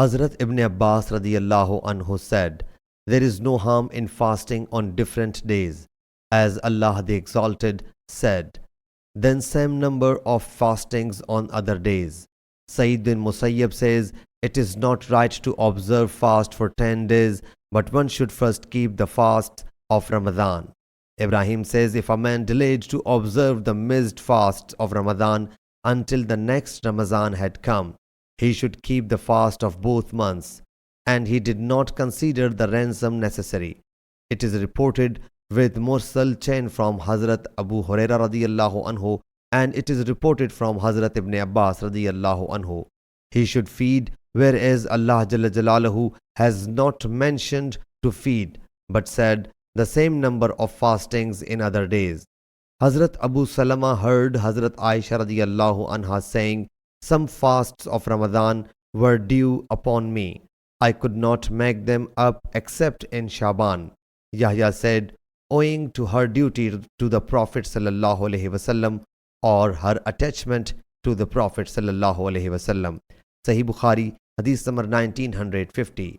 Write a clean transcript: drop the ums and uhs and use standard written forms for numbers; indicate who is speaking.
Speaker 1: Hazrat Ibn Abbas radiyallahu anhu said, "There is no harm in fasting on different days, as Allah the Exalted said, then same number of fastings on other days." Sayyid bin Musayyab says, "It is not right to observe fast for 10 days, but one should first keep the fast of Ramadan." Ibrahim says, if a man delayed to observe the missed fast of Ramadan until the next Ramadan had come, he should keep the fast of both months, and he did not consider the ransom necessary. It is reported with mursal chain from Hazrat Abu Huraira radiyallahu anhu, and it is reported from Hazrat Ibn Abbas radiyallahu anhu. He should feed, whereas Allah Jalla Jalaluhu has not mentioned to feed, but said the same number of fastings in other days. Hazrat Abu Salama heard Hazrat Aisha radiyallahu anha saying, "Some fasts of Ramadan were due upon me. I could not make them up except in Shaban." Yahya said, owing to her duty to the Prophet sallallahu alaihi wasallam or her attachment to the Prophet sallallahu alaihi wasallam. Sahih Bukhari, Hadith number 1950.